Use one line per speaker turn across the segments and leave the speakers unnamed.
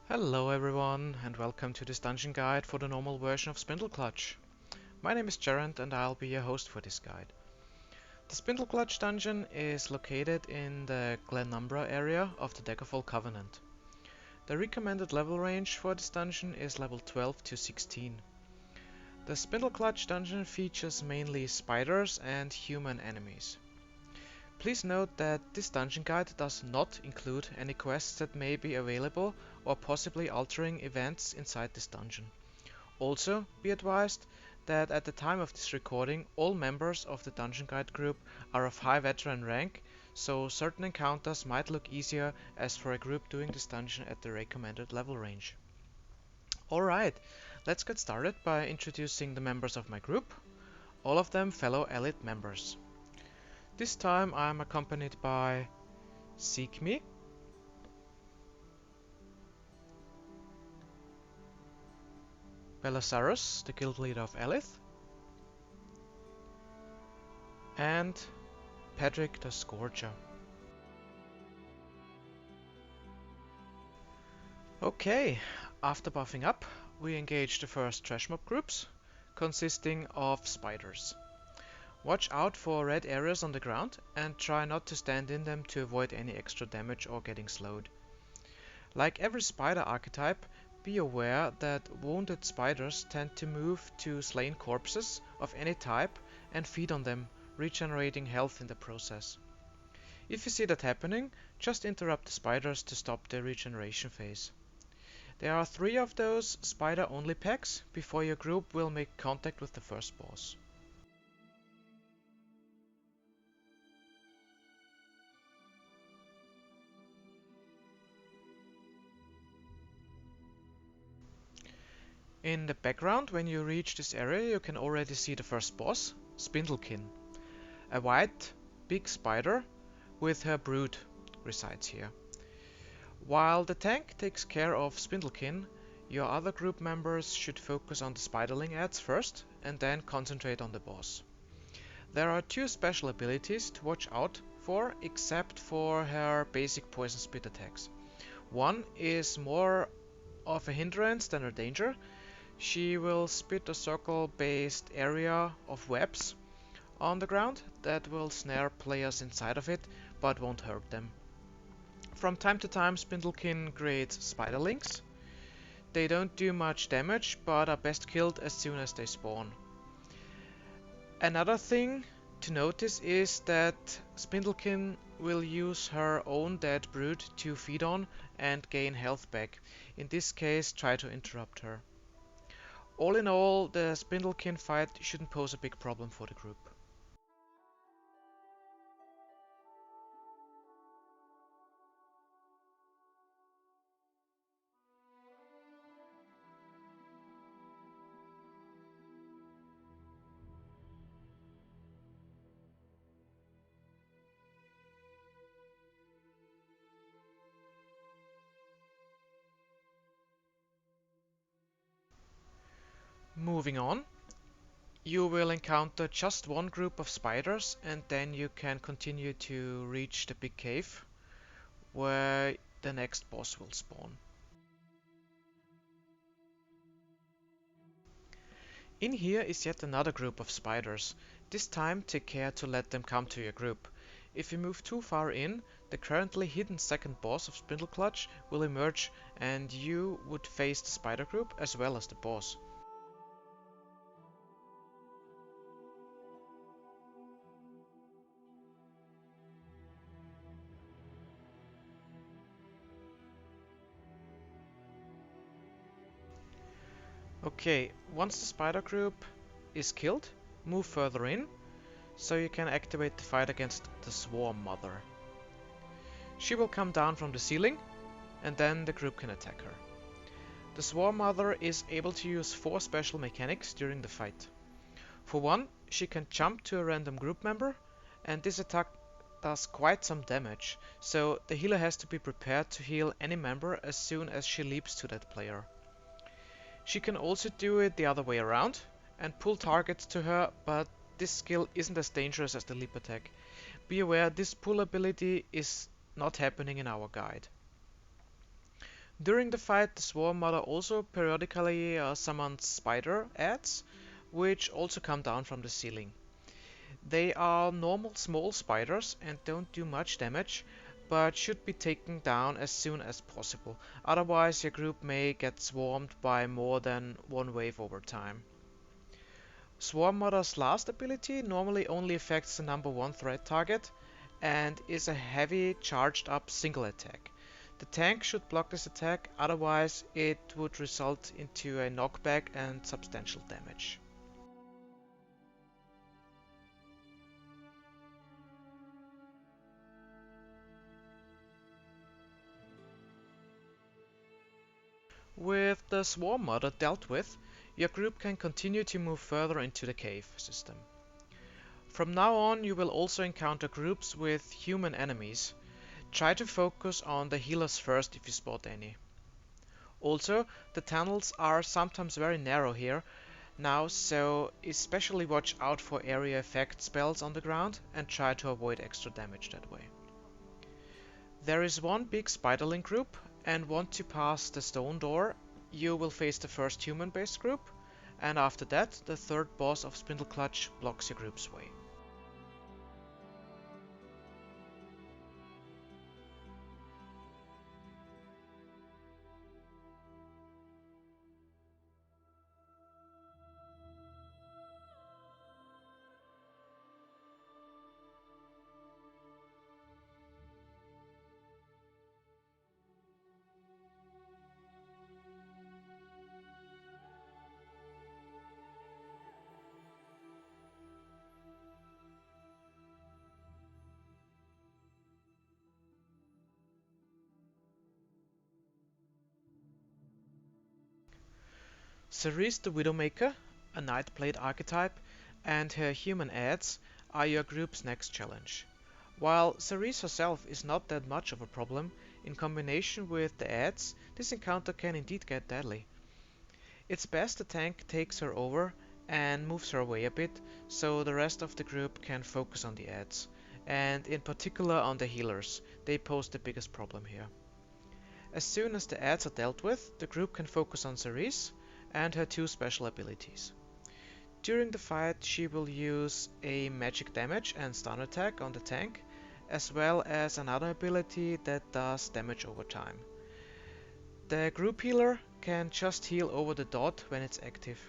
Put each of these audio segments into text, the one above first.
Hello everyone, and welcome to this dungeon guide for the normal version of Spindleclutch. My name is Geraint and I'll be your host for this guide. The Spindleclutch dungeon is located in the Glenumbra area of the Daggerfall Covenant. The recommended level range for this dungeon is level 12 to 16. The Spindleclutch dungeon features mainly spiders and human enemies. Please note that this dungeon guide does not include any quests that may be available or possibly altering events inside this dungeon. Also, be advised that at the time of this recording, all members of the dungeon guide group are of high veteran rank, so certain encounters might look easier as for a group doing this dungeon at the recommended level range. Alright, let's get started by introducing the members of my group, all of them fellow Alith members. This time I am accompanied by Seek Me, Belisarius, the guild leader of Alith, and Patrick the Scourger. Okay, after buffing up, we engage the first trash mob groups, consisting of spiders. Watch out for red areas on the ground and try not to stand in them to avoid any extra damage or getting slowed. Like every spider archetype, be aware that wounded spiders tend to move to slain corpses of any type and feed on them, regenerating health in the process. If you see that happening, just interrupt the spiders to stop the regeneration phase. There are 3 of those spider-only packs before your group will make contact with the first boss. In the background, when you reach this area, you can already see the first boss, Spindleclutch. A white, big spider with her brood resides here. While the tank takes care of Spindleclutch, your other group members should focus on the spiderling ads first and then concentrate on the boss. There are 2 special abilities to watch out for except for her basic poison spit attacks. One is more of a hindrance than a danger. She will spit a circle-based area of webs on the ground that will snare players inside of it, but won't hurt them. From time to time, Spindleclutch creates spiderlings. They don't do much damage, but are best killed as soon as they spawn. Another thing to notice is that Spindleclutch will use her own dead brood to feed on and gain health back. In this case, try to interrupt her. All in all, the Spindleclutch fight shouldn't pose a big problem for the group. Moving on, you will encounter just one group of spiders and then you can continue to reach the big cave where the next boss will spawn. In here is yet another group of spiders. This time take care to let them come to your group. If you move too far in, the currently hidden second boss of Spindleclutch will emerge and you would face the spider group as well as the boss. Okay, once the spider group is killed, move further in, so you can activate the fight against the Swarm Mother. She will come down from the ceiling, and then the group can attack her. The Swarm Mother is able to use 4 special mechanics during the fight. For one, she can jump to a random group member, and this attack does quite some damage, so the healer has to be prepared to heal any member as soon as she leaps to that player. She can also do it the other way around and pull targets to her, but this skill isn't as dangerous as the leap attack. Be aware this pull ability is not happening in our guide. During the fight, the Swarm Mother also periodically summons spider ants, which also come down from the ceiling. They are normal small spiders and don't do much damage, but should be taken down as soon as possible, otherwise your group may get swarmed by more than one wave over time. Swarm Mother's last ability normally only affects the number 1 threat target and is a heavy charged up single attack. The tank should block this attack, otherwise it would result into a knockback and substantial damage. With the Swarm Mother dealt with, your group can continue to move further into the cave system. From now on you will also encounter groups with human enemies. Try to focus on the healers first if you spot any. Also, the tunnels are sometimes very narrow here now, so especially watch out for area effect spells on the ground and try to avoid extra damage that way. There is one big spiderling group, and once you pass the stone door, you will face the first human-based group, and after that, the third boss of Spindleclutch blocks your group's way. Cerise the Widowmaker, a Nightblade archetype, and her human adds are your group's next challenge. While Cerise herself is not that much of a problem, in combination with the adds, this encounter can indeed get deadly. It's best the tank takes her over and moves her away a bit, so the rest of the group can focus on the adds, and in particular on the healers. They pose the biggest problem here. As soon as the adds are dealt with, the group can focus on Cerise and her two special abilities. During the fight she will use a magic damage and stun attack on the tank, as well as another ability that does damage over time. The group healer can just heal over the dot when it's active.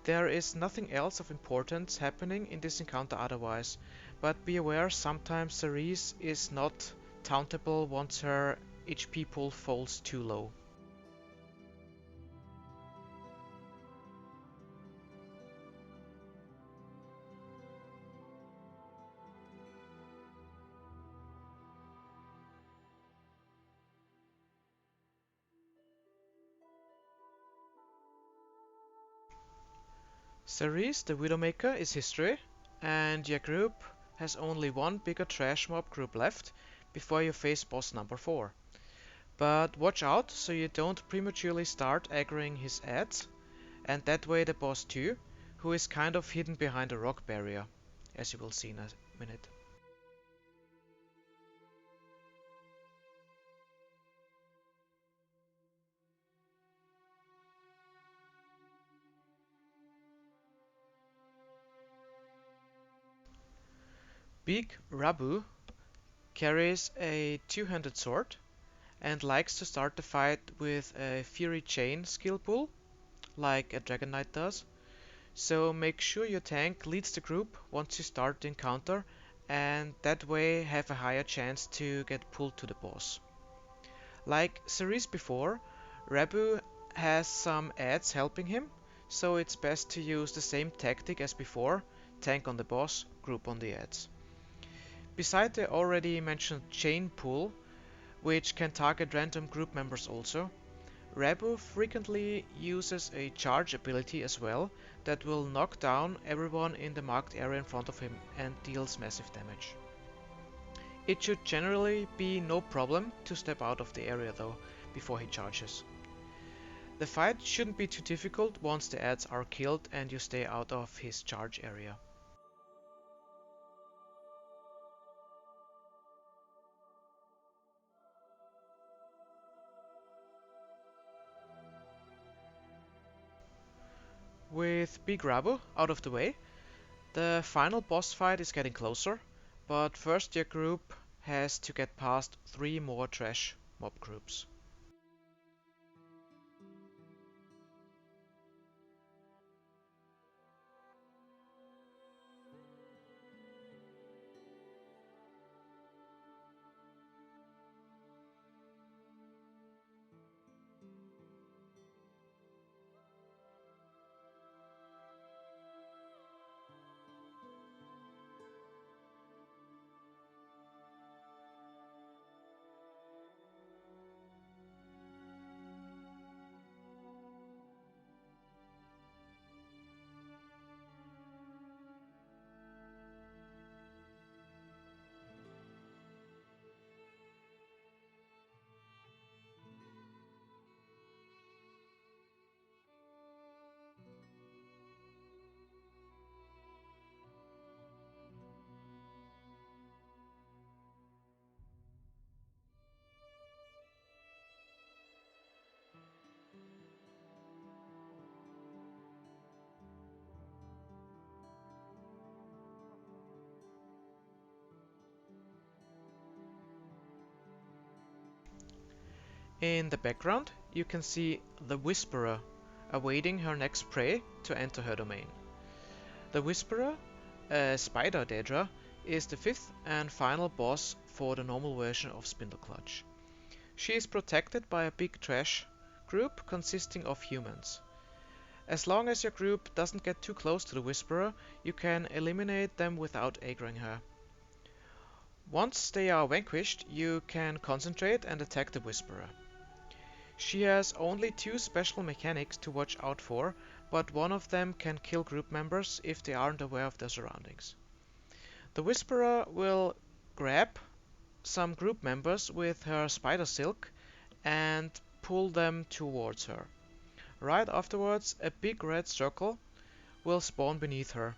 There is nothing else of importance happening in this encounter otherwise, but be aware sometimes Cerise is not tauntable once her HP pool falls too low. Cerise the Widowmaker is history, and your group has only one bigger trash mob group left before you face boss number 4. But watch out so you don't prematurely start aggroing his adds, and that way the boss too, who is kind of hidden behind a rock barrier, as you will see in a minute. Big Rabu carries a two-handed sword and likes to start the fight with a Fury Chain skill pool, like a Dragon Knight does. So make sure your tank leads the group once you start the encounter, and that way have a higher chance to get pulled to the boss. Like Cerise before, Rabu has some adds helping him, so it's best to use the same tactic as before, tank on the boss, group on the adds. Beside the already mentioned chain pool, which can target random group members also, Rabu frequently uses a charge ability as well that will knock down everyone in the marked area in front of him and deals massive damage. It should generally be no problem to step out of the area though, before he charges. The fight shouldn't be too difficult once the adds are killed and you stay out of his charge area. With Big Rabu out of the way, the final boss fight is getting closer, but first your group has to get past 3 more trash mob groups. In the background, you can see the Whisperer awaiting her next prey to enter her domain. The Whisperer, a spider Daedra, is the 5th and final boss for the normal version of Spindleclutch. She is protected by a big trash group consisting of humans. As long as your group doesn't get too close to the Whisperer, you can eliminate them without aggroing her. Once they are vanquished, you can concentrate and attack the Whisperer. She has only 2 special mechanics to watch out for, but one of them can kill group members if they aren't aware of their surroundings. The Whisperer will grab some group members with her spider silk and pull them towards her. Right afterwards, a big red circle will spawn beneath her.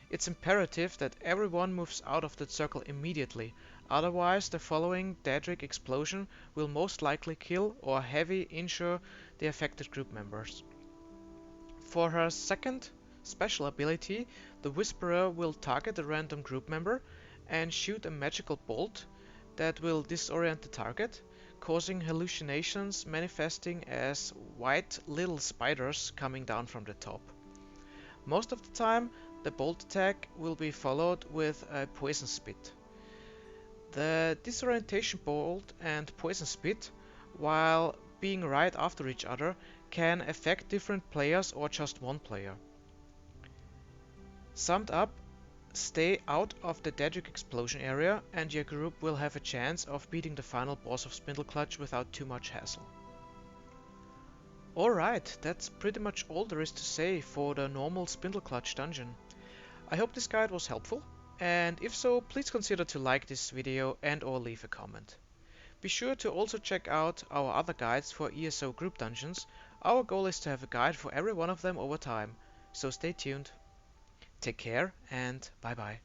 It's imperative that everyone moves out of that circle immediately, otherwise the following Daedric explosion will most likely kill or heavy injure the affected group members. For her second special ability, the Whisperer will target a random group member and shoot a magical bolt that will disorient the target, causing hallucinations manifesting as white little spiders coming down from the top. Most of the time, the bolt attack will be followed with a poison spit. The disorientation bolt and poison spit, while being right after each other, can affect different players or just one player. Summed up, stay out of the Daedric explosion area and your group will have a chance of beating the final boss of Spindleclutch without too much hassle. Alright, that's pretty much all there is to say for the normal Spindleclutch dungeon. I hope this guide was helpful, and if so, please consider to like this video and or leave a comment. Be sure to also check out our other guides for ESO group dungeons. Our goal is to have a guide for every one of them over time, so stay tuned. Take care and bye bye.